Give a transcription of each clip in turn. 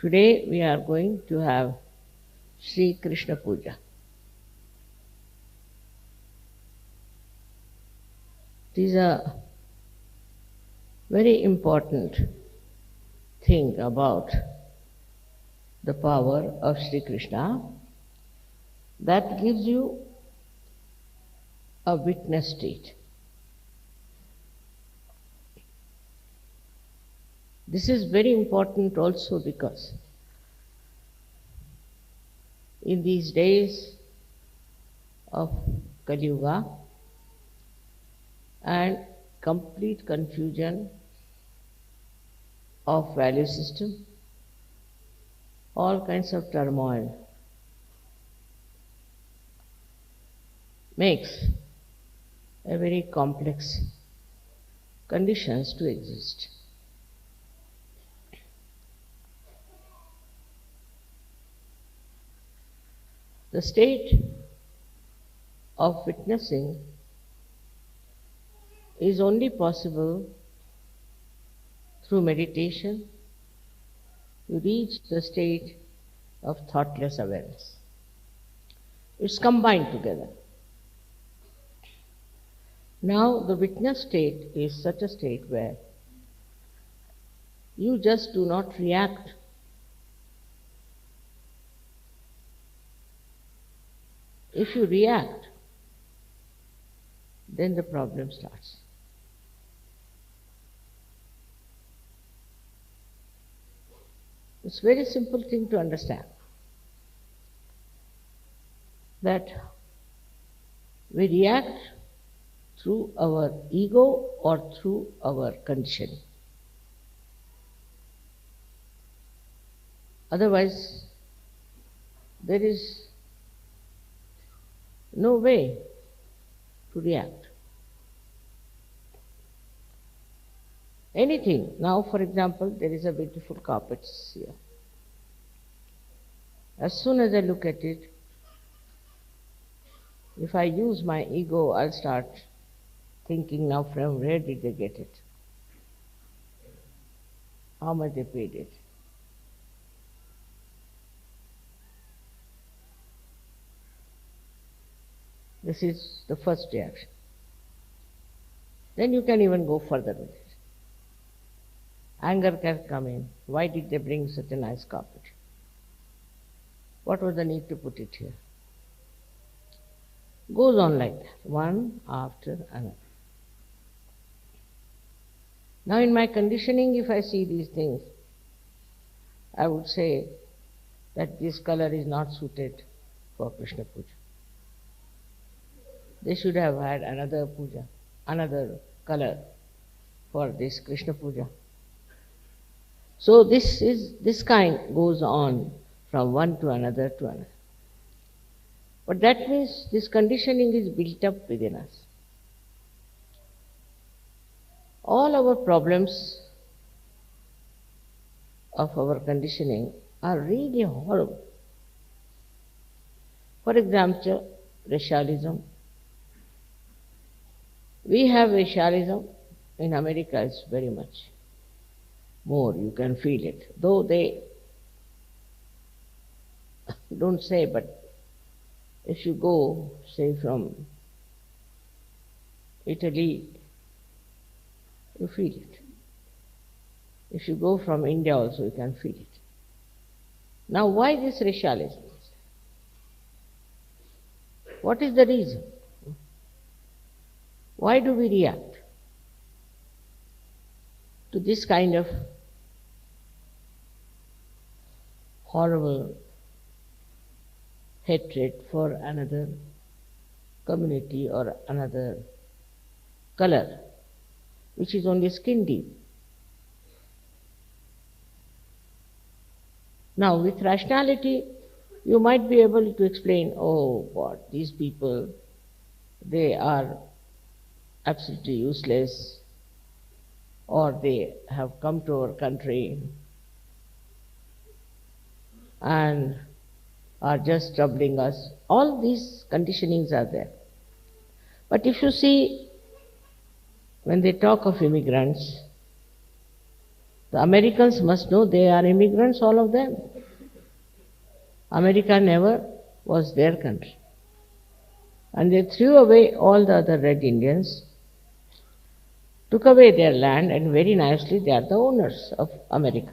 Today we are going to have Sri Krishna Puja. It is a very important thing about the power of Sri Krishna that gives you a witness state. This is very important also because in these days of Kali Yuga and complete confusion of value system, all kinds of turmoil makes a very complex conditions to exist. The state of witnessing is only possible through meditation. You reach the state of thoughtless awareness. It's combined together. Now the witness state is such a state where you just do not react. If you react, then the problem starts. It's a very simple thing to understand that we react through our ego or through our conditioning. Otherwise, there is no way to react. Anything. Now, for example, there is a beautiful carpet here. As soon as I look at it, if I use my ego, I'll start thinking now from where did they get it? How much they paid it? This is the first reaction. Then you can even go further with it. Anger can come in. Why did they bring such a nice carpet? What was the need to put it here? Goes on like that, one after another. Now in my conditioning, if I see these things, I would say that this color is not suited for Krishna Puja. They should have had another puja, another color for this Krishna Puja. So this kind goes on from one to another to another. But that means this conditioning is built up within us. All our problems of our conditioning are really horrible. For example, racialism. We have racialism. In America it's very much more, you can feel it. Though they don't say, but if you go, say, from Italy, you feel it. If you go from India also, you can feel it. Now why this racialism? What is the reason? Why do we react to this kind of horrible hatred for another community or another color, which is only skin deep? Now, with rationality, you might be able to explain, oh God, these people, they are absolutely useless, or they have come to our country and are just troubling us. All these conditionings are there. But if you see, when they talk of immigrants, The Americans must know they are immigrants, all of them. America never was their country. And they threw away all the other Red Indians, took away their land, and very nicely they are the owners of America.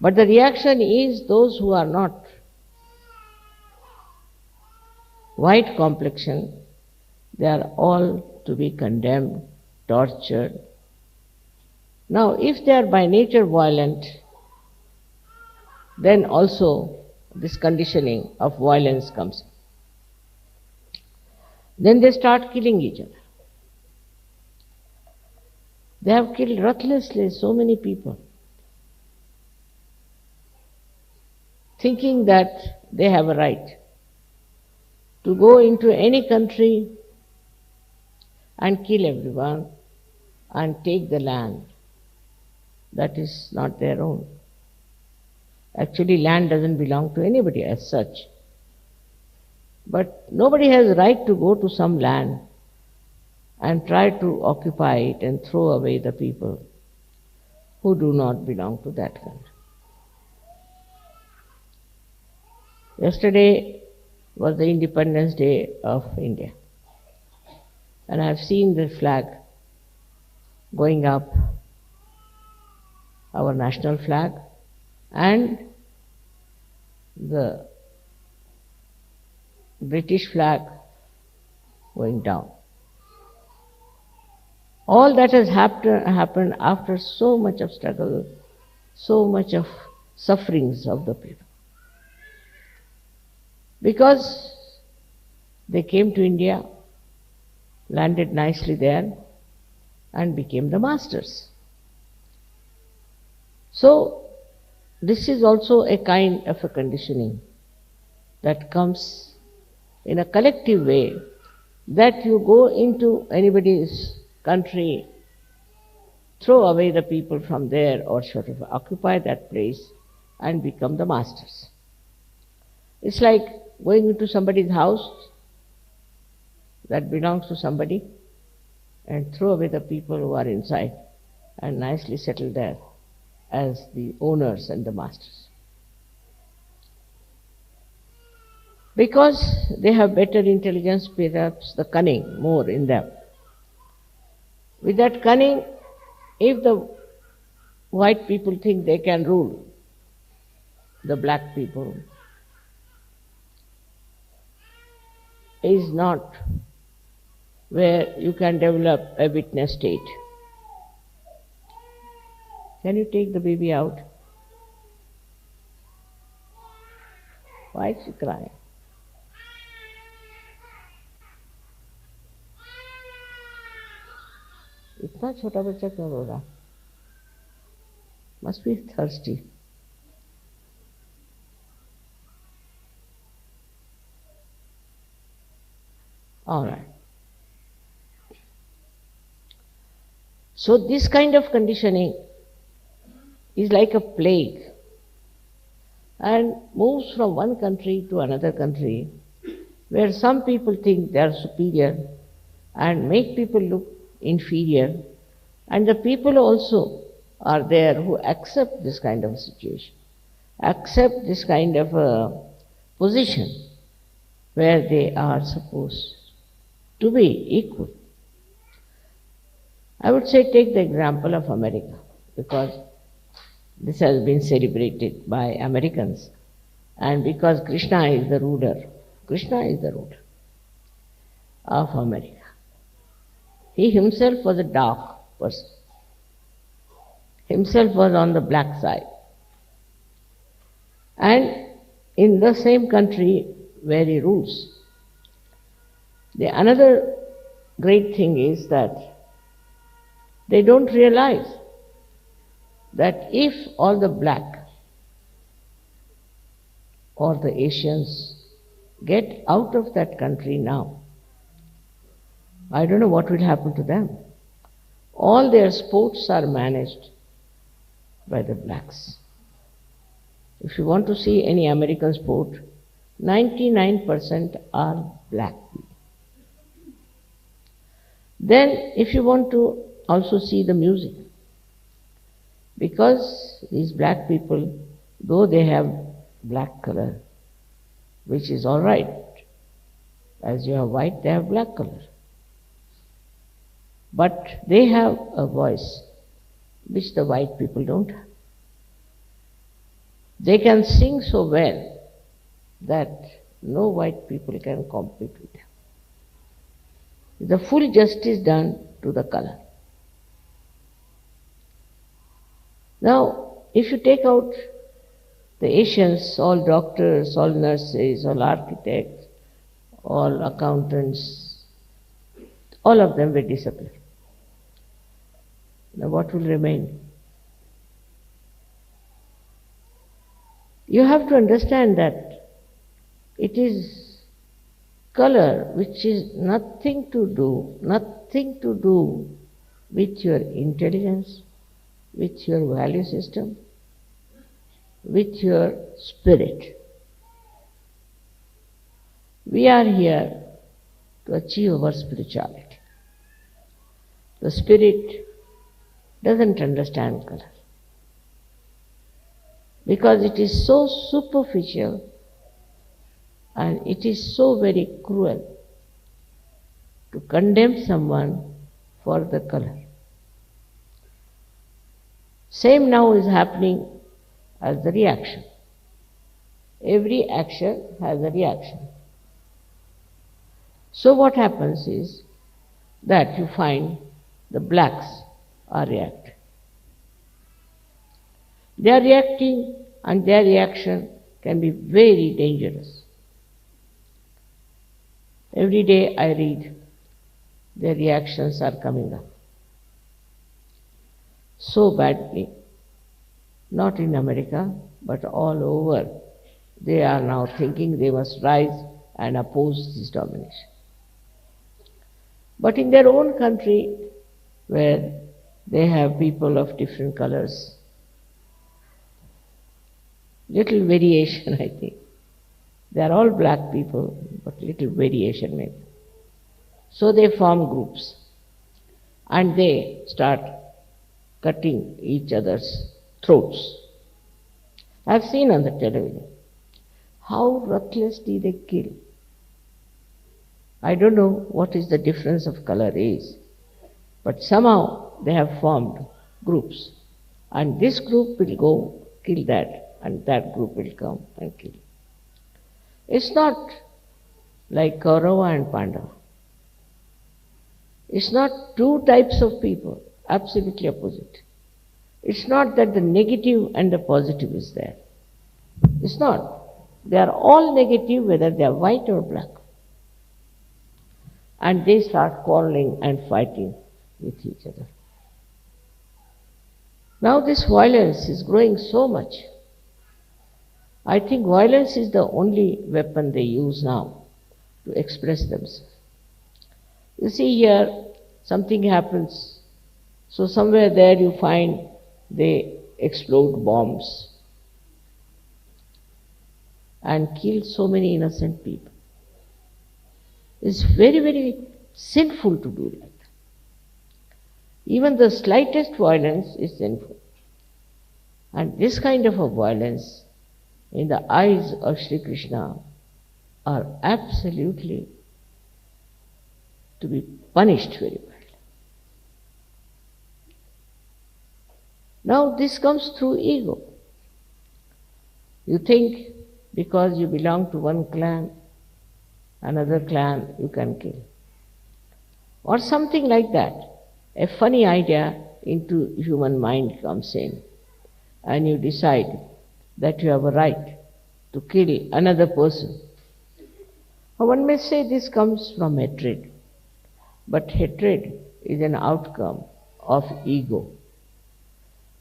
But the reaction is those who are not white complexion, they are all to be condemned, tortured. Now, if they are by nature violent, then also this conditioning of violence comes. Then they start killing each other. They have killed ruthlessly so many people, thinking that they have a right to go into any country and kill everyone and take the land that is not their own. Actually, land doesn't belong to anybody as such. But nobody has a right to go to some land and try to occupy it and throw away the people who do not belong to that country. Yesterday was the Independence Day of India. And I have seen the flag going up, our national flag, and the British flag going down. All that has happened after so much of struggle, so much of sufferings of the people. Because they came to India, landed nicely there, and became the masters. So, this is also a kind of a conditioning that comes in a collective way, that you go into anybody's country, throw away the people from there, or sort of occupy that place and become the masters. It's like going into somebody's house that belongs to somebody and throw away the people who are inside and nicely settle there as the owners and the masters. Because they have better intelligence, perhaps the cunning more in them. With that cunning, if the white people think they can rule the black people, is not where you can develop a witness state. Can you take the baby out? Why is she crying? इतना छोटा बच्चा क्यों रो रहा? Must be thirsty. All right. So this kind of conditioning is like a plague and moves from one country to another country, where some people think they are superior and make people look inferior, and the people also are there who accept this kind of situation, accept this kind of a position where they are supposed to be equal. I would say take the example of America, because this has been celebrated by Americans, and because Krishna is the ruler of America. He himself was a dark person. Himself was on the black side. And in the same country where he rules, the another great thing is that they don't realize that if all the black or the Asians get out of that country now, I don't know what will happen to them. All their sports are managed by the blacks. If you want to see any American sport, 99% are black people. Then if you want to also see the music, Because these black people, though they have black color, which is all right, as you have white, they have black color. But they have a voice which the white people don't have. They can sing so well that no white people can compete with them. The full justice done to the color. Now, if you take out the Asians, all doctors, all nurses, all architects, all accountants, all of them will disappear. Now what will remain? You have to understand that it is color which is nothing to do with your intelligence, with your value system, with your spirit. We are here to achieve our spirituality. The spirit doesn't understand color because it is so superficial and it is so very cruel to condemn someone for the color. Same now is happening as the reaction. Every action has a reaction. So what happens is that you find the blacks are reacting. They are reacting and their reaction can be very dangerous. Every day I read their reactions are coming up so badly, not in America, but all over. They are now thinking they must rise and oppose this domination. But in their own country, where they have people of different colors, little variation, I think. They are all black people, but little variation maybe. So they form groups and they start cutting each other's throats. I've seen on the television how ruthlessly they kill. I don't know what is the difference of color is, but somehow they have formed groups, and this group will go kill that, and that group will come and kill. It's not like Kaurava and Pandava. It's not two types of people, absolutely opposite. It's not that the negative and the positive is there. It's not. They are all negative, whether they are white or black. And they start quarreling and fighting with each other. Now this violence is growing so much. I think violence is the only weapon they use now to express themselves. You see here, something happens, so somewhere there you find they explode bombs and kill so many innocent people. It's very, very sinful to do that. Even the slightest violence is sinful. And this kind of a violence, in the eyes of Sri Krishna, are absolutely to be punished very well. Now this comes through ego. You think because you belong to one clan, another clan you can kill. Or something like that. A funny idea into human mind comes in, and you decide that you have a right to kill another person. One may say this comes from hatred, but hatred is an outcome of ego.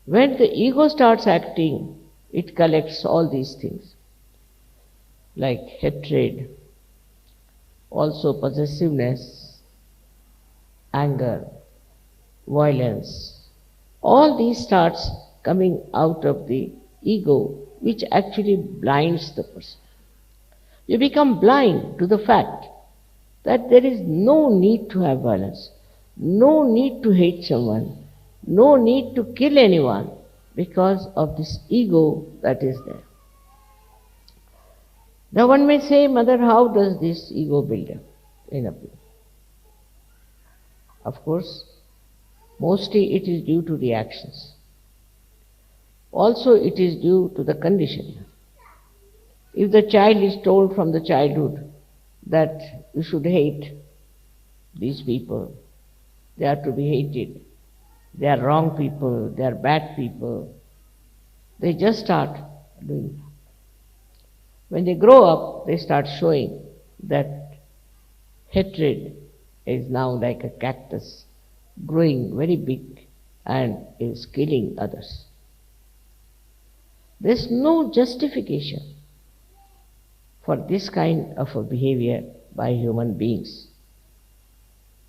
When the ego starts acting, it collects all these things, like hatred, also possessiveness, anger, violence. All these starts coming out of the ego, which actually blinds the person. You become blind to the fact that there is no need to have violence, no need to hate someone, no need to kill anyone, because of this ego that is there. Now one may say, Mother, how does this ego build up in a people? Of course, mostly it is due to the actions. Also it is due to the conditioning. If the child is told from the childhood that you should hate these people, they are to be hated, they are wrong people, they are bad people, they just start doing that. When they grow up, they start showing that hatred is now like a cactus, growing very big and is killing others. There is no justification for this kind of a behavior by human beings.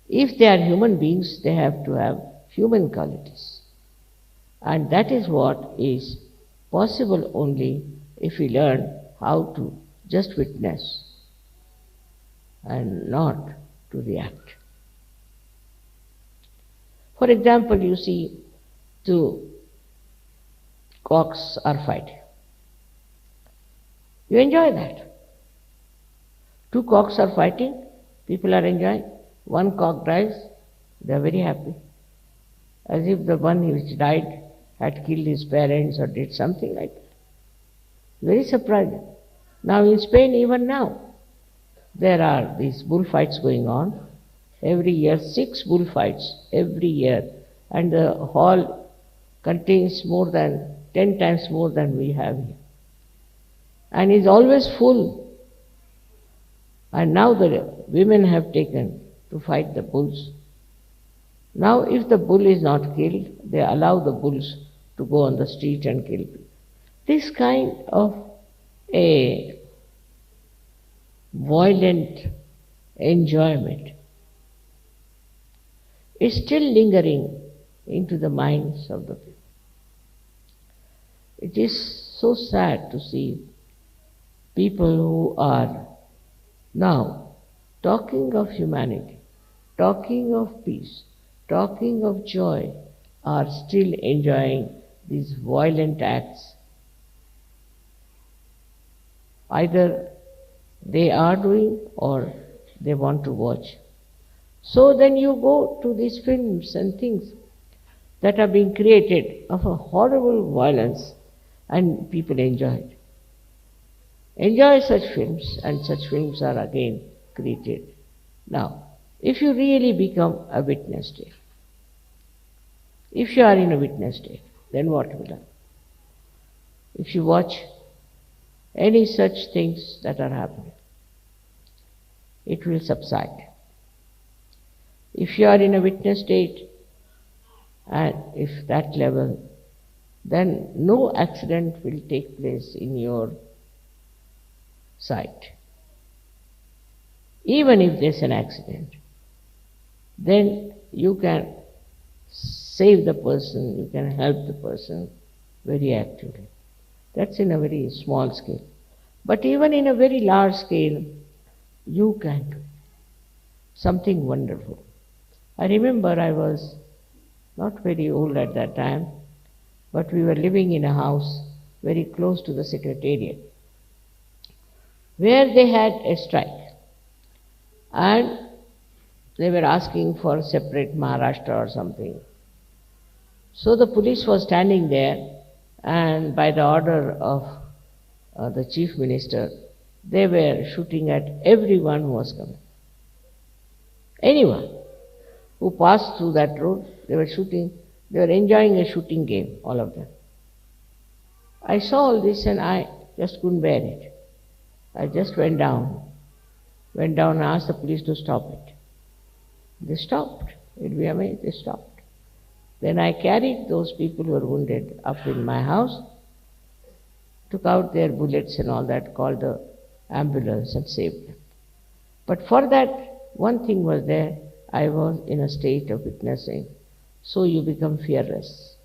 If they are human beings, they have to have human qualities. And that is what is possible only if we learn how to just witness and not to react. For example, you see two cocks are fighting. You enjoy that. Two cocks are fighting, people are enjoying. One cock dies, they are very happy. As if the one which died had killed his parents or did something like that. Very surprising. Now in Spain, even now, there are these bullfights going on. Every year, 6 bullfights, every year. And the hall contains more than 10 times more than we have here. And is always full. And now the women have taken to fight the bulls. Now if the bull is not killed, they allow the bulls to go on the street and kill people. This kind of a violent enjoyment is still lingering into the minds of the people. It is so sad to see people who are now talking of humanity, talking of peace, talking of joy, are still enjoying these violent acts. Either they are doing or they want to watch. So then you go to these films and things that are being created of a horrible violence and people enjoy it. Enjoy such films, and such films are again created. Now, if you really become a witness state, if you are in a witness state, then what will happen? If you watch any such things that are happening, it will subside. If you are in a witness state, and if that level, then no accident will take place in your sight. Even if there's an accident, then you can save the person, you can help the person very actively. That's in a very small scale. But even in a very large scale, you can do something wonderful. I remember I was not very old at that time, but we were living in a house very close to the secretariat, where they had a strike. And they were asking for separate Maharashtra or something. So the police was standing there, and by the order of the chief minister, they were shooting at everyone who was coming. Anyone who passed through that road, they were shooting. They were enjoying a shooting game, all of them. I saw all this and I just couldn't bear it. I just went down and asked the police to stop it. They stopped. You'll be amazed, they stopped. Then I carried those people who were wounded up in my house, took out their bullets and all that, called the ambulance and saved them. But for that, one thing was there, I was in a state of witnessing. So you become fearless.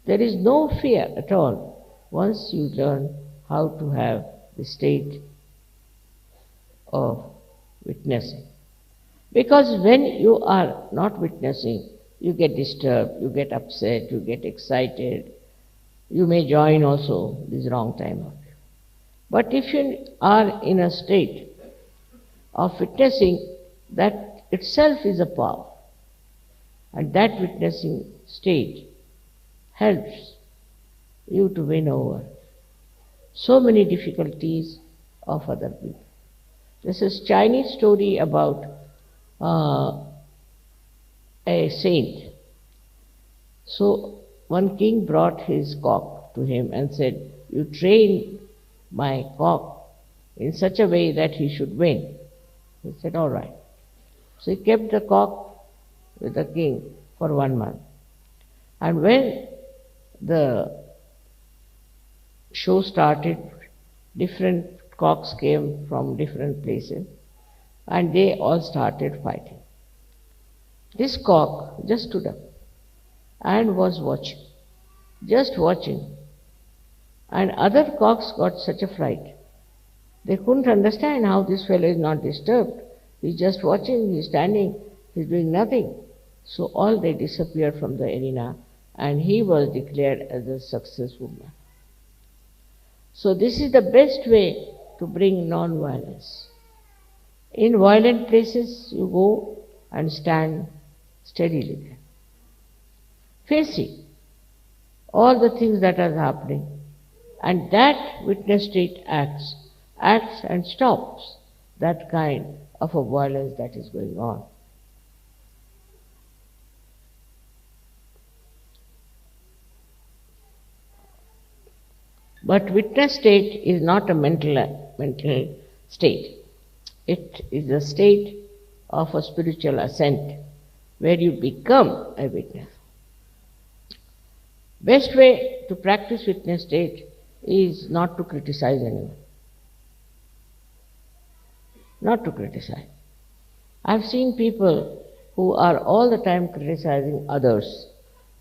There is no fear at all once you learn how to have the state of witnessing. Because when you are not witnessing, you get disturbed, you get upset, you get excited, You may join also this wrong time of view. But if you are in a state of witnessing, that itself is a power. And that witnessing state helps you to win over so many difficulties of other people. This is Chinese story about a saint. So one king brought his cock to him and said, "You train my cock in such a way that he should win." He said, "All right." So he kept the cock with the king for 1 month. And when the show started, different cocks came from different places and they all started fighting. This cock just stood up and was watching, just watching. And other cocks got such a fright. They couldn't understand how this fellow is not disturbed. He's just watching, he's standing, he's doing nothing. So all they disappeared from the arena and he was declared as a successful man. So this is the best way to bring non-violence. In violent places, you go and stand steadily there, facing all the things that are happening, and that witness state acts and stops that kind of a violence that is going on. But witness state is not a mental state. It is a state of a spiritual ascent where you become a witness. Best way to practice witness state is not to criticize anyone. Not to criticize. I've seen people who are all the time criticizing others.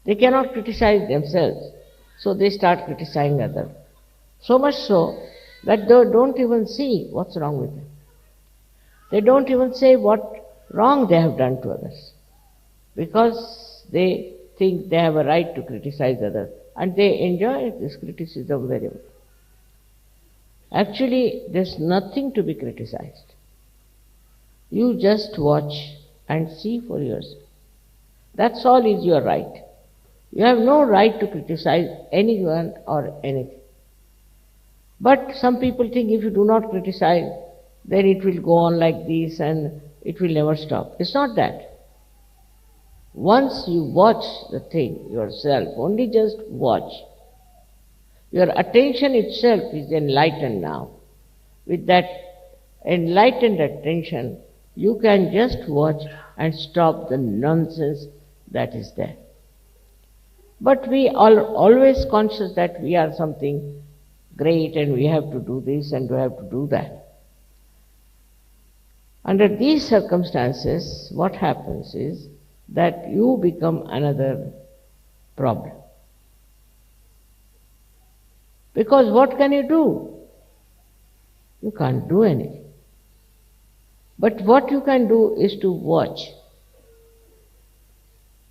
They cannot criticize themselves, so they start criticizing others. So much so that they don't even see what's wrong with them. They don't even say what wrong they have done to others, because they think they have a right to criticize others, and they enjoy this criticism very much. Actually, there's nothing to be criticized. You just watch and see for yourself. That's all is your right. You have no right to criticize anyone or anything. But some people think if you do not criticize, then it will go on like this and it will never stop. It's not that. Once you watch the thing yourself, only just watch, your attention itself is enlightened now. With that enlightened attention, you can just watch and stop the nonsense that is there. But we are always conscious that we are something great and we have to do this and we have to do that. Under these circumstances, what happens is that you become another problem. Because what can you do? You can't do anything. But what you can do is to watch.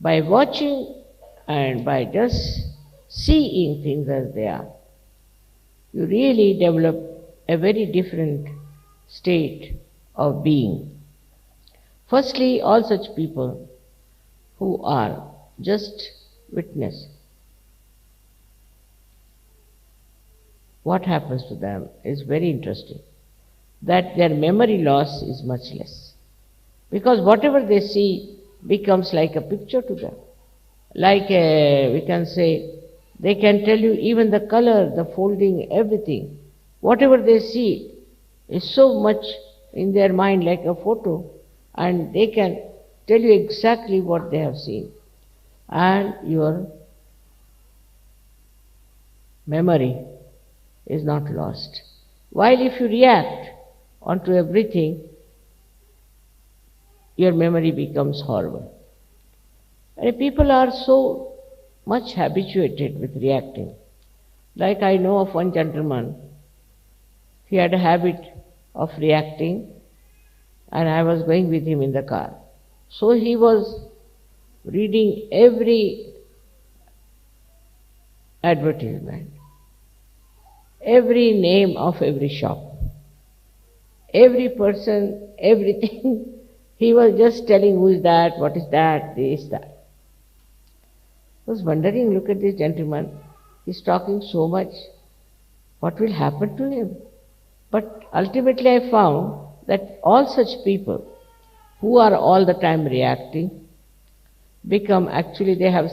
By watching and by just seeing things as they are, you really develop a very different state of being. Firstly, all such people who are just witness, what happens to them is very interesting, that their memory loss is much less. Because whatever they see becomes like a picture to them. Like we can say, they can tell you even the color, the folding, everything. Whatever they see is so much in their mind like a photo, and they can tell you exactly what they have seen. And your memory is not lost. While if you react onto everything, your memory becomes horrible. And people are so much habituated with reacting. Like I know of one gentleman, he had a habit of reacting, and I was going with him in the car. So he was reading every advertisement, every name of every shop, every person, everything. He was just telling who is that, what is that, this, that. I was wondering, look at this gentleman, he's talking so much, what will happen to him? But ultimately I found that all such people who are all the time reacting become, actually they have,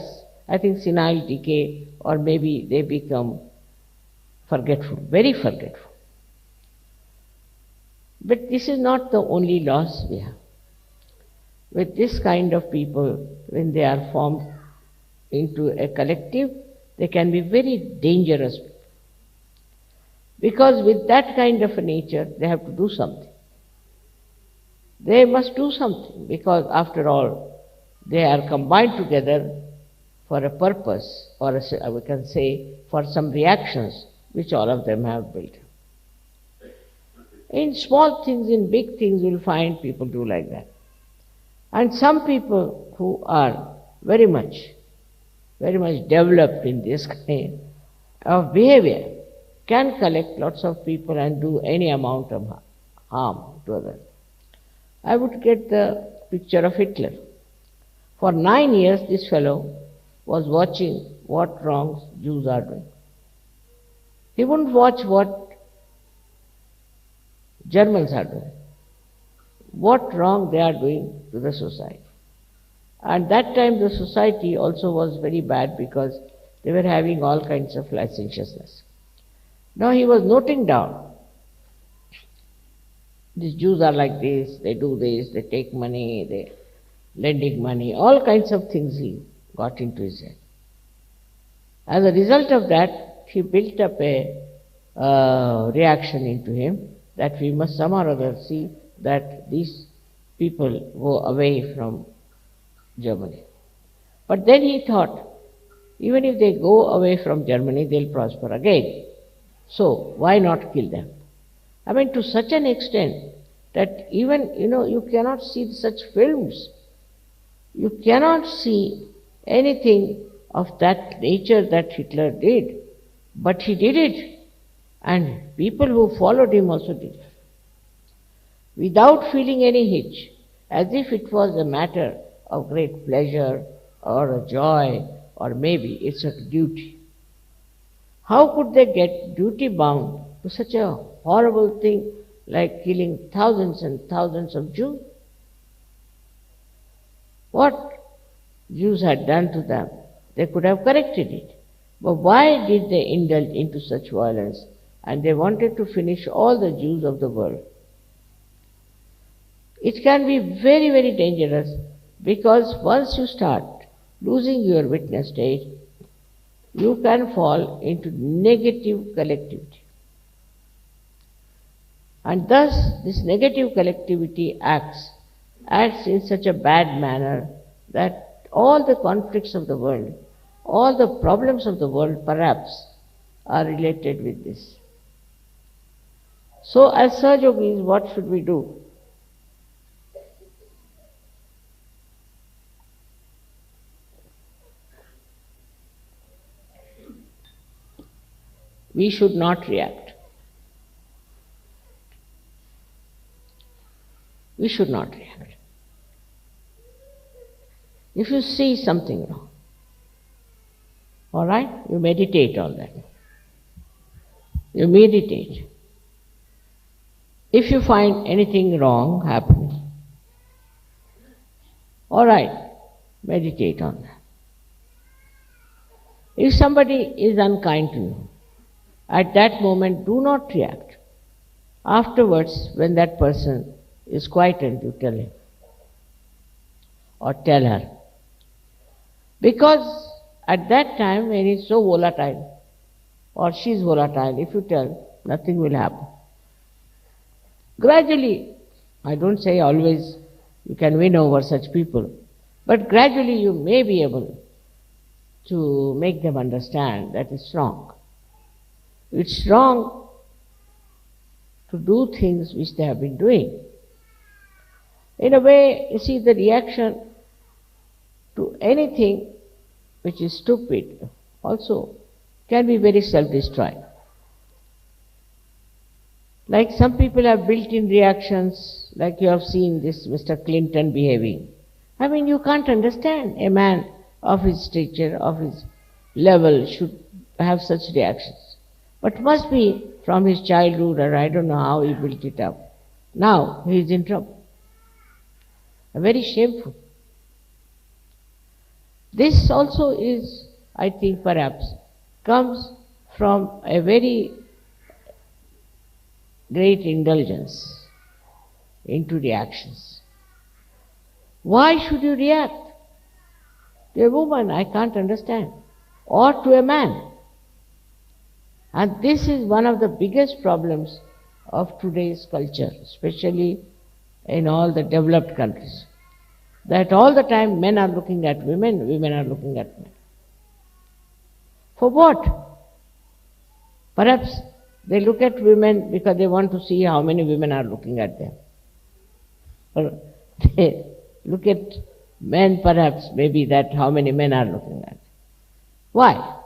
I think, senile decay, or maybe they become forgetful, very forgetful. But this is not the only loss we have. With this kind of people, when they are formed into a collective, they can be very dangerous. Because with that kind of a nature, they have to do something. They must do something, because after all, they are combined together for a purpose, or we can say for some reactions which all of them have built. In small things, in big things, you'll find people do like that. And some people who are very much developed in this kind of behavior can collect lots of people and do any amount of harm to others. I would get the picture of Hitler. For 9 years, this fellow was watching what wrongs Jews are doing. He wouldn't watch what Germans are doing, what wrong they are doing to the society. And that time the society also was very bad, because they were having all kinds of licentiousness. Now he was noting down, these Jews are like this, they do this, they take money, they lending money, all kinds of things he got into his head. As a result of that, he built up a reaction into him that we must somehow or other see that these people go away from Germany. But then he thought, even if they go away from Germany, they'll prosper again. So why not kill them? I mean, to such an extent that even, you cannot see such films. You cannot see anything of that nature that Hitler did. But he did it. And people who followed him also did it. Without feeling any hitch, as if it was a matter of great pleasure or a joy, or maybe it's a duty. How could they get duty bound to such a horrible thing like killing thousands and thousands of Jews? What Jews had done to them, they could have corrected it. But why did they indulge into such violence? And they wanted to finish all the Jews of the world. It can be very, very dangerous, because once you start losing your witness stage, you can fall into negative collectivity. And thus, this negative collectivity acts in such a bad manner that all the conflicts of the world, all the problems of the world perhaps are related with this. So as Sahajogis, what should we do? We should not react. We should not react. If you see something wrong, all right, you meditate on that. You meditate. If you find anything wrong happening, all right, meditate on that. If somebody is unkind to you, at that moment do not react. Afterwards, when that person is quietened, you tell him or tell her. Because at that time when he's so volatile or she's volatile, if you tell, nothing will happen. Gradually, I don't say always you can win over such people, but gradually you may be able to make them understand that it's wrong. It's wrong to do things which they have been doing. In a way, you see, the reaction to anything which is stupid also can be very self-destroying. Like some people have built-in reactions, like you have seen this Mr. Clinton behaving. I mean, you can't understand a man of his stature, of his level should have such reactions. But must be from his childhood, or I don't know how he built it up. Now he is in trouble. Very shameful. This also is, I think, perhaps comes from a very great indulgence into reactions. Why should you react? To a woman, I can't understand. Or to a man. And this is one of the biggest problems of today's culture, especially in all the developed countries. That all the time men are looking at women, women are looking at men. For what? Perhaps they look at women because they want to see how many women are looking at them. Or they look at men perhaps, maybe that how many men are looking at them. Why?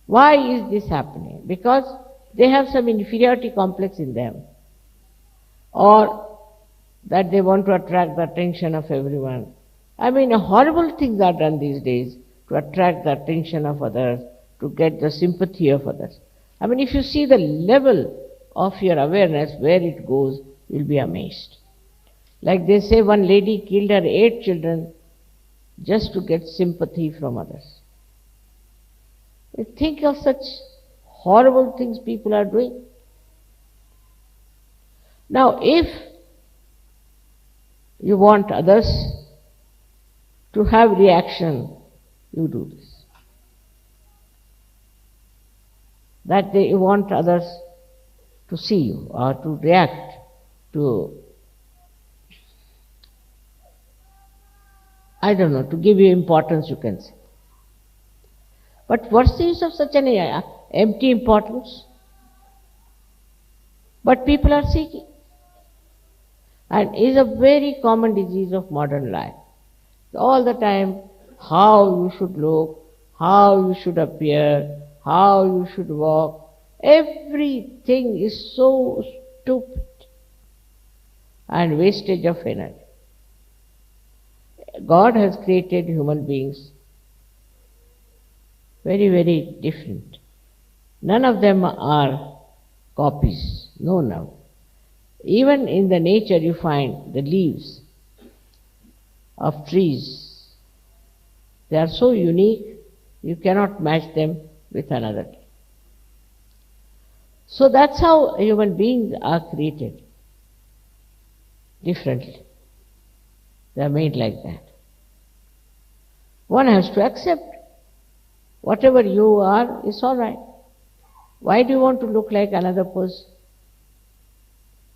Why is this happening? Because they have some inferiority complex in them. Or that they want to attract the attention of everyone. I mean, horrible things are done these days to attract the attention of others, to get the sympathy of others. I mean, if you see the level of your awareness, where it goes, you'll be amazed. Like they say, one lady killed her 8 children just to get sympathy from others. Think of such horrible things people are doing. Now, if you want others to have reaction, you do this. That you want others to see you or to react to, I don't know, to give you importance, you can say. But what's the use of such an empty importance? But people are seeking. And is a very common disease of modern life. All the time, how you should look, how you should appear, how you should walk. Everything is so stupid and wastage of energy. God has created human beings very, very different. None of them are copies. No. Even in the nature you find the leaves of trees. They are so unique, you cannot match them with another tree. So that's how human beings are created differently. They are made like that. One has to accept whatever you are is all right. Why do you want to look like another person?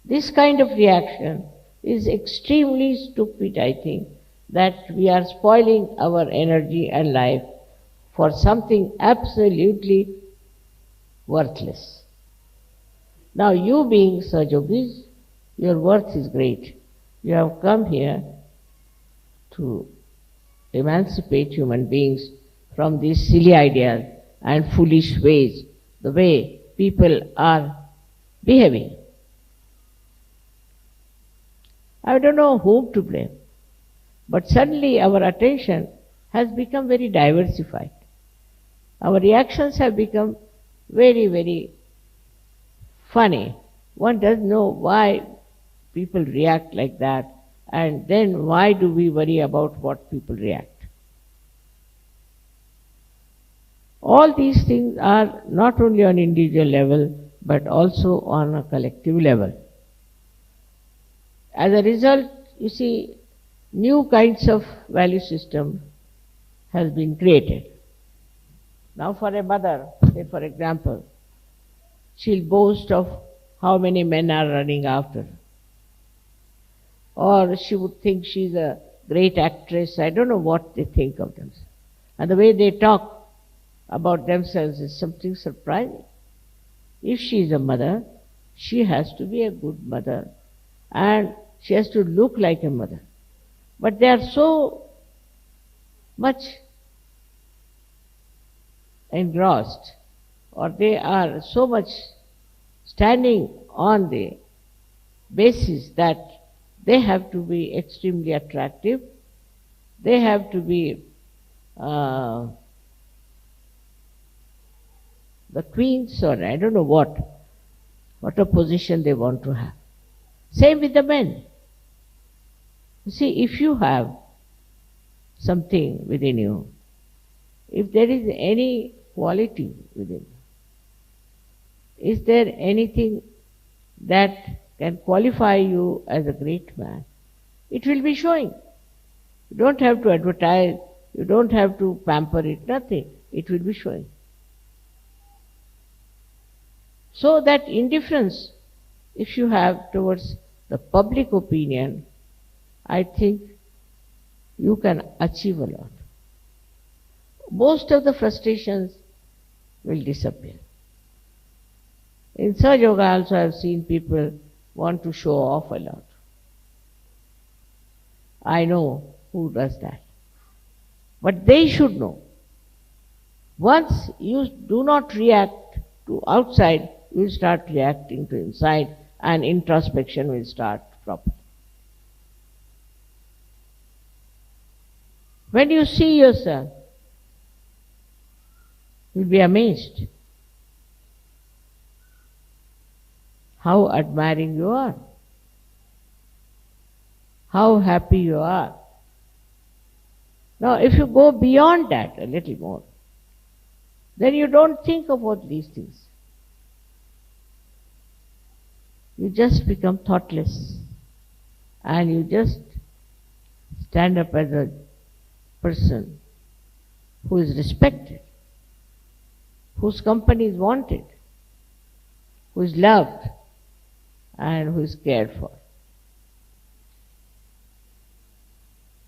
This kind of reaction is extremely stupid, I think, that we are spoiling our energy and life for something absolutely worthless. Now you being Sahajogis, your worth is great. You have come here to emancipate human beings from these silly ideas and foolish ways, the way people are behaving. I don't know whom to blame, but suddenly our attention has become very diversified. Our reactions have become very, very funny. One doesn't know why people react like that, and then why do we worry about what people react? All these things are not only on individual level, but also on a collective level. As a result, you see, new kinds of value system has been created. Now for a mother, say for example, she'll boast of how many men are running after her. Or she would think she's a great actress. I don't know what they think of themselves. And the way they talk about themselves is something surprising. If she is a mother, she has to be a good mother and she has to look like a mother. But they are so much engrossed, or they are so much standing on the basis that they have to be extremely attractive, they have to be the queens, or I don't know what a position they want to have. Same with the men. You see, if you have something within you, if there is any quality within you, is there anything that can qualify you as a great man, it will be showing. You don't have to advertise, you don't have to pamper it, nothing. It will be showing. So that indifference, if you have towards the public opinion, I think you can achieve a lot. Most of the frustrations will disappear. In Sahaja Yoga also I have seen people want to show off a lot. I know who does that. But they should know. Once you do not react to outside, you will start reacting to inside, and introspection will start properly. When you see yourself, you will be amazed how admiring you are, how happy you are. Now, if you go beyond that a little more, then you don't think about these things. You just become thoughtless, and you just stand up as a person who is respected, whose company is wanted, who is loved, and who is cared for.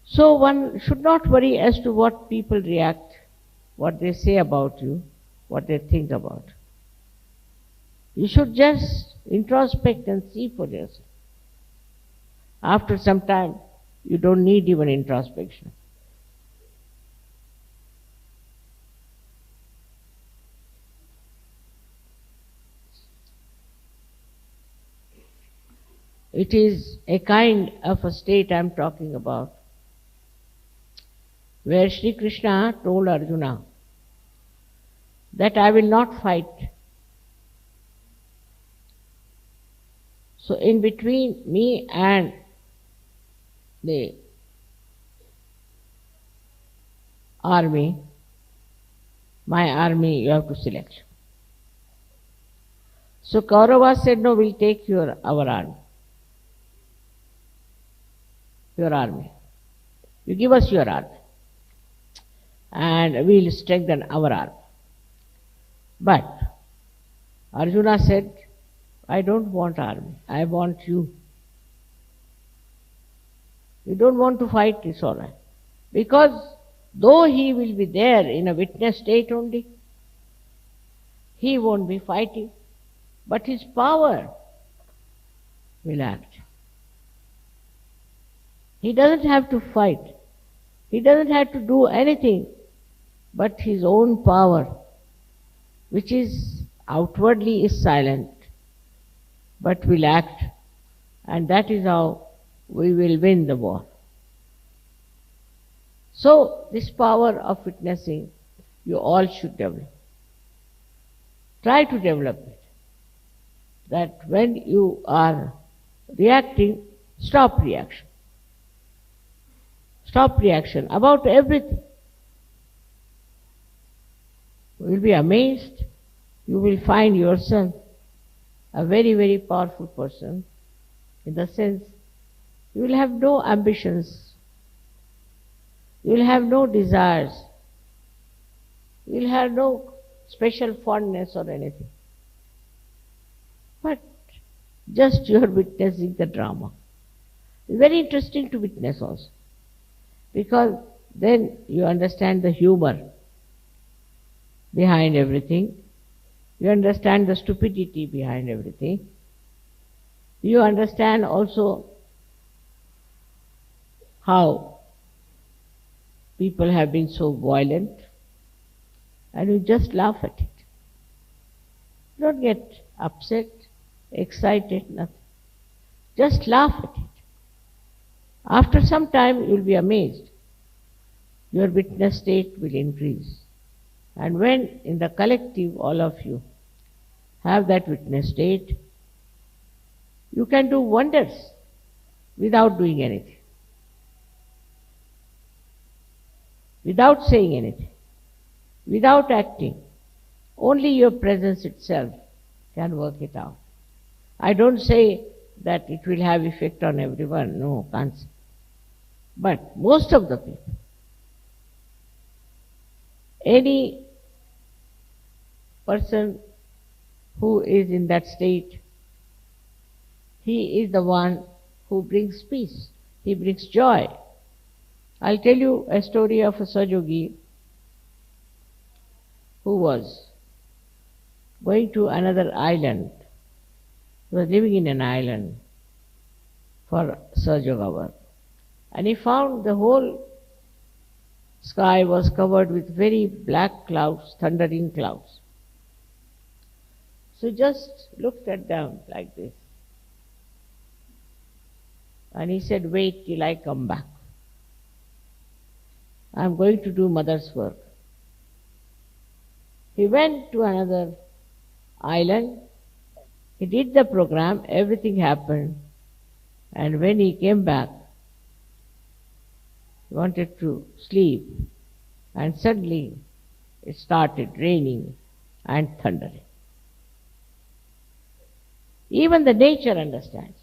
So one should not worry as to what people react, what they say about you, what they think about. You should just introspect and see for yourself. After some time, you don't need even introspection. It is a kind of a state I am talking about, where Sri Krishna told Arjuna that I will not fight. So in between me and the army, my army you have to select. So Kauravas said, no, we'll take our army. Your army. You give us your army, and we'll strengthen our army. But Arjuna said, I don't want army, I want you. You don't want to fight, it's all right. Because though he will be there in a witness state only, he won't be fighting, but his power will act. He doesn't have to fight. He doesn't have to do anything but his own power, which is outwardly is silent, but will act, and that is how we will win the war. So this power of witnessing, you all should develop. Try to develop it. That when you are reacting, stop reaction. Stop reaction about everything. You will be amazed. You will find yourself a very, very powerful person, in the sense you will have no ambitions, you will have no desires, you will have no special fondness or anything. But just you are witnessing the drama. It's very interesting to witness also, because then you understand the humor behind everything. You understand the stupidity behind everything. You understand also how people have been so violent, and you just laugh at it. Don't get upset, excited, nothing. Just laugh at it. After some time, you will be amazed. Your witness state will increase. And when in the collective, all of you have that witness state, you can do wonders without doing anything, without saying anything, without acting. Only your presence itself can work it out. I don't say that it will have effect on everyone. No, can't say. But most of the people, any person who is in that state, he is the one who brings peace. He brings joy. I'll tell you a story of a Sahajogi who was going to another island. He was living in an island for Sahaja work. And he found the whole sky was covered with very black clouds, thundering clouds. So just looked at them like this. And he said, wait till I come back. I'm going to do mother's work. He went to another island. He did the program, everything happened. And when he came back, he wanted to sleep. And suddenly it started raining and thundering. Even the nature understands.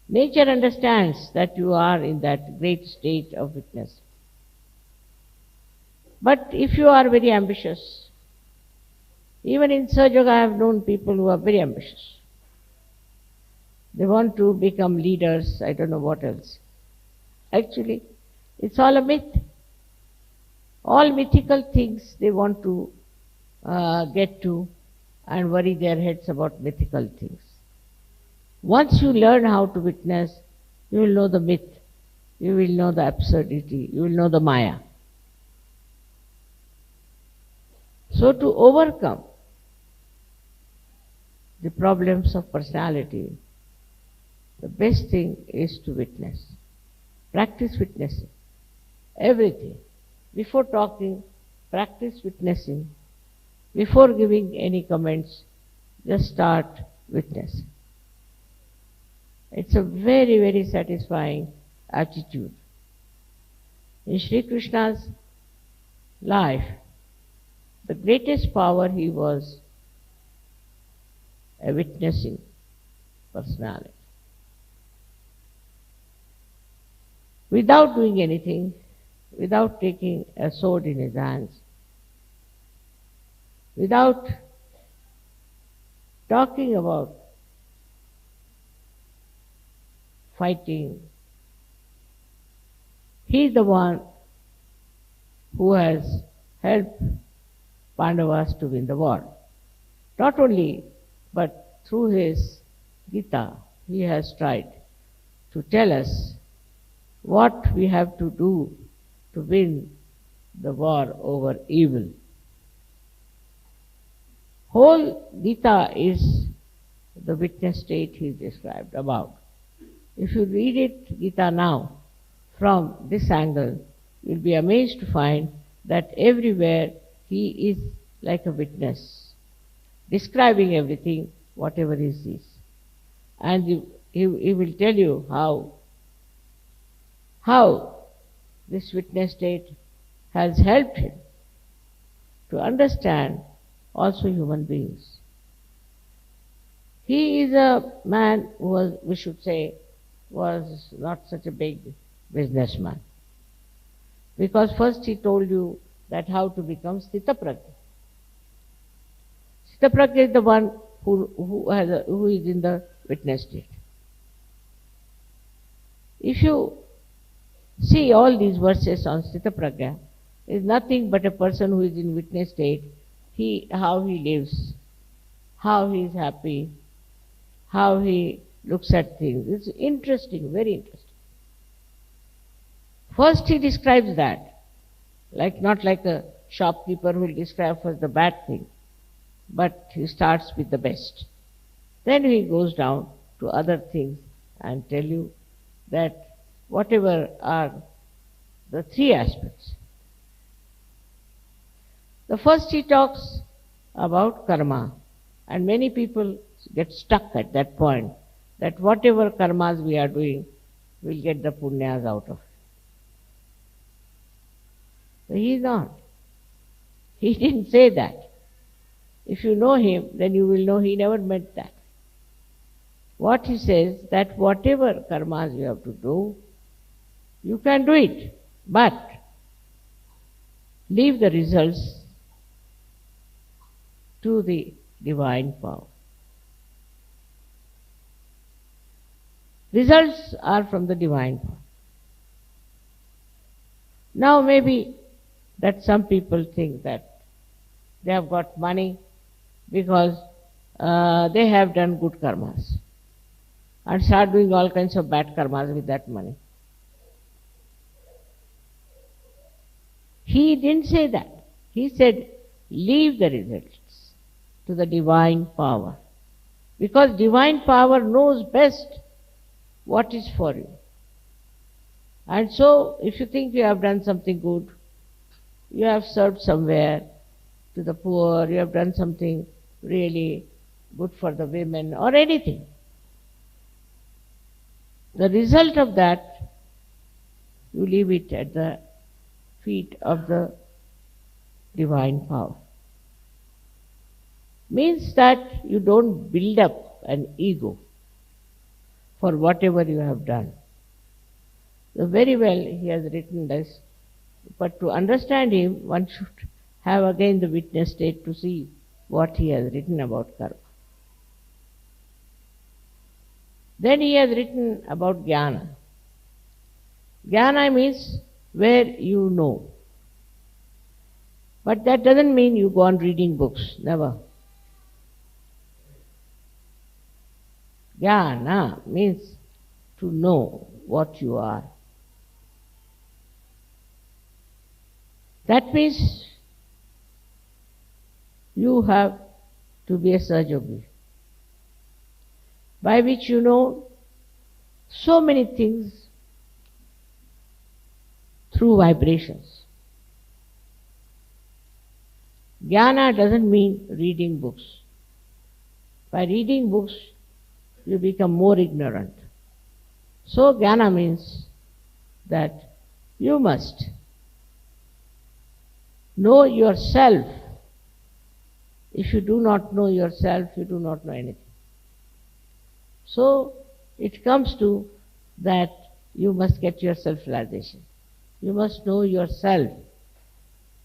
Nature understands that you are in that great state of witness. But if you are very ambitious, even in Sahaja Yoga I have known people who are very ambitious. They want to become leaders, I don't know what else. Actually, it's all a myth. All mythical things they want to get to and worry their heads about mythical things. Once you learn how to witness, you will know the myth, you will know the absurdity, you will know the Maya. So to overcome the problems of personality, the best thing is to witness. Practice witnessing. Everything. Before talking, practice witnessing. Before giving any comments, just start witnessing. It's a very, very satisfying attitude. In Sri Krishna's life, the greatest power he was a witnessing personality. Without doing anything, without taking a sword in his hands, without talking about fighting, he is the one who has helped Pandavas to win the war. Not only, but through his Gita, he has tried to tell us what we have to do to win the war over evil. Whole Gita is the witness state he described about. If you read it, Gita now, from this angle, you'll be amazed to find that everywhere he is like a witness, describing everything, whatever he sees. And he will tell you how this witness state has helped him to understand also human beings. He is a man who was, we should say, was not such a big businessman. Because first he told you that how to become Sthitaprajna. Sthitaprajna is the one who is in the witness state. If you see all these verses on Sthitaprajna, is nothing but a person who is in witness state, how he lives, how he is happy, how he looks at things. It's interesting, very interesting. First he describes that, not like a shopkeeper who will describe first the bad thing, but he starts with the best. Then he goes down to other things and tell you that whatever are the three aspects. The first he talks about karma, and many people get stuck at that point, that whatever karmas we are doing, we'll get the punyas out of it. He is not. He didn't say that. If you know him, then you will know he never meant that. What he says, that whatever karmas you have to do, you can do it, but leave the results to the divine power. Results are from the divine power. Now maybe that some people think that they have got money because they have done good karmas, and start doing all kinds of bad karmas with that money. He didn't say that. He said, leave the results to the divine power. Because divine power knows best what is for you. And so, if you think you have done something good, you have served somewhere to the poor, you have done something really good for the women, or anything, the result of that, you leave it at the feet of the divine power. Means that you don't build up an ego for whatever you have done. So very well he has written this, but to understand him, one should have again the witness state to see what he has written about karma. Then he has written about jnana. Jnana means where you know. But that doesn't mean you go on reading books, never. Jnana means to know what you are. That means you have to be a Sahaja-yogi, by which you know so many things through vibrations. Jnana doesn't mean reading books. By reading books, you become more ignorant. So jnana means that you must know yourself. If you do not know yourself, you do not know anything. So it comes to that you must get your self-realization. You must know yourself.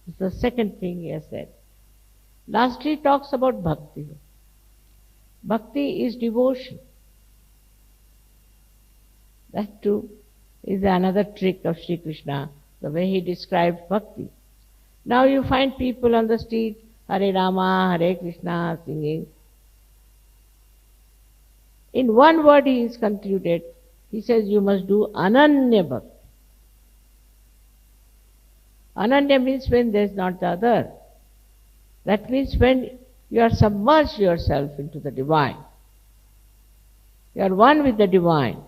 It's the second thing he has said. Lastly, he talks about bhakti. Bhakti is devotion. That too is another trick of Sri Krishna, the way he describes bhakti. Now you find people on the street, Hare Rama, Hare Krishna, singing. In one word he is concluded, he says you must do Ananya Bhakti. Ananya means when there is not the other. That means when you are submerged yourself into the divine. You are one with the divine.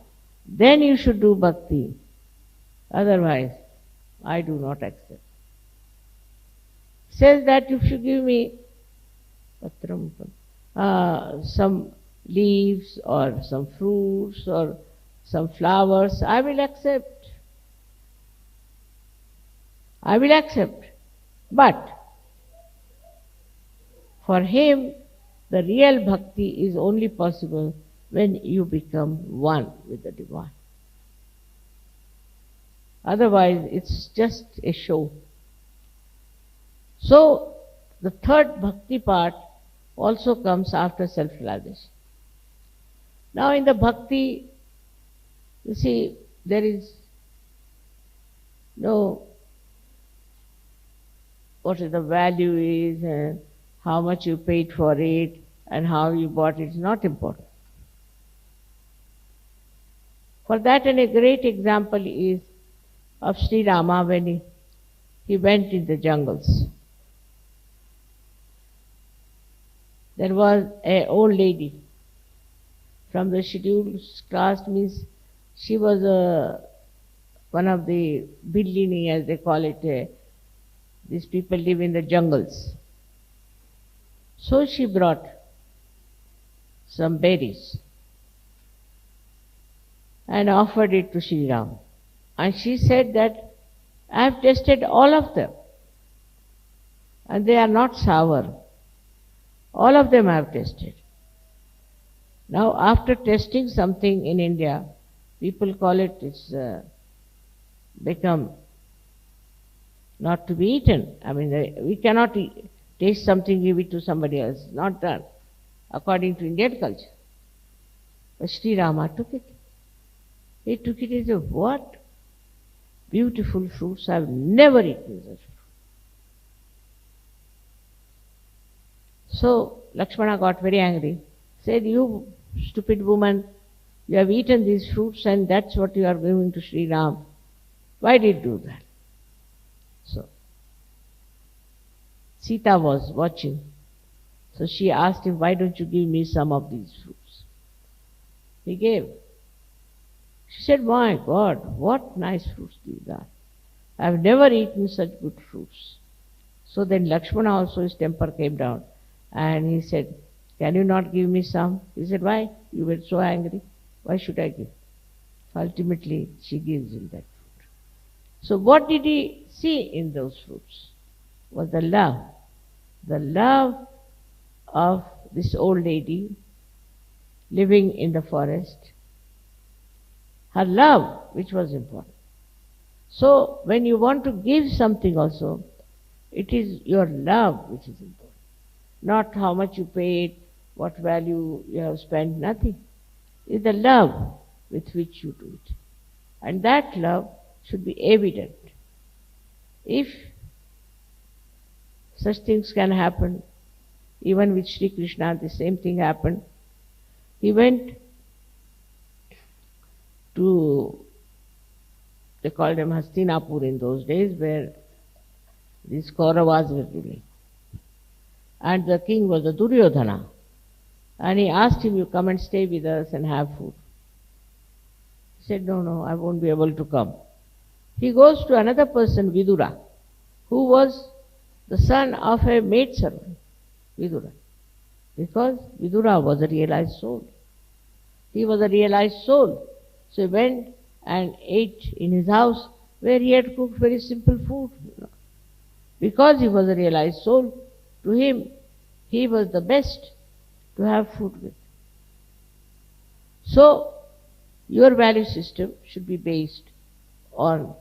Then you should do bhakti. Otherwise, I do not accept. Says that if you give me some leaves or some fruits or some flowers, I will accept. I will accept. But for him, the real bhakti is only possible when you become one with the divine. Otherwise, it's just a show. So, the third bhakti part also comes after self-realization. Now in the bhakti, you see, there is no what the value is and how much you paid for it and how you bought it is not important. For that, and a great example is of Sri Rama when he went in the jungles. There was an old lady from the scheduled caste, means she was one of the Billini, as they call it. These people live in the jungles. So she brought some berries and offered it to Sri Ram. And she said that I have tasted all of them and they are not sour. All of them I have tasted. Now after tasting something in India, people call it's become not to be eaten. I mean, we cannot taste something, give it to somebody else. Not done according to Indian culture. But Sri Rama took it. He took it as a what? Beautiful fruits. I have never eaten such fruit. So Lakshmana got very angry. Said, you stupid woman, you have eaten these fruits and that's what you are giving to Sri Ram. Why did you do that? So Sita was watching. So she asked him, why don't you give me some of these fruits? He gave. She said, my God, what nice fruits these are. I have never eaten such good fruits. So then Lakshmana also, his temper came down and he said, can you not give me some? He said, why? You were so angry. Why should I give? Ultimately, she gives him that fruit. So what did he see in those fruits? Was the love. The love of this old lady living in the forest. Her love, which was important. So when you want to give something also, it is your love which is important. Not how much you paid, what value you have spent, nothing. It's the love with which you do it. And that love should be evident. If such things can happen, even with Sri Krishna, the same thing happened. He went to, they called them Hastinapur in those days, where these Kauravas were ruling. And the king was a Duryodhana. And he asked him, you come and stay with us and have food. He said, no, I won't be able to come. He goes to another person, Vidura, who was the son of a maidservant, Vidura. Because Vidura was a realized soul. He was a realized soul. So he went and ate in his house where he had cooked very simple food. Because he was a realized soul, to him, he was the best to have food with. So, your value system should be based on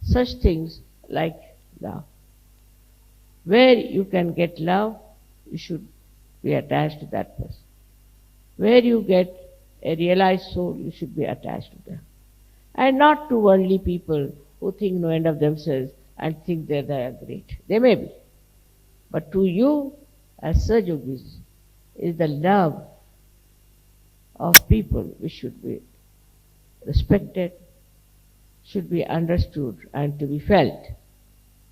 such things like love. Where you can get love, you should be attached to that person. Where you get a realized soul, you should be attached to them. And not to worldly people who think no end of themselves and think they are great. They may be. But to you, as Sir Yogis, is the love of people which should be respected, should be understood and to be felt.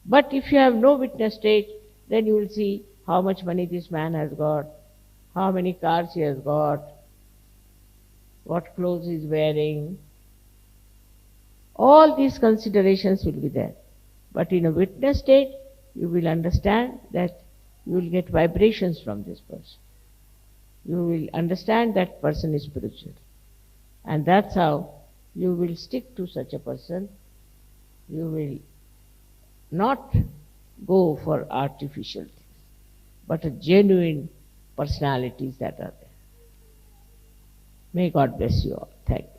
But if you have no witness state, then you will see how much money this man has got, how many cars he has got, what clothes he is wearing. All these considerations will be there. But in a witness state, you will understand that you will get vibrations from this person. You will understand that person is spiritual. And that's how you will stick to such a person. You will not go for artificial things, but a genuine personalities that are there. May God bless you all. Thank you.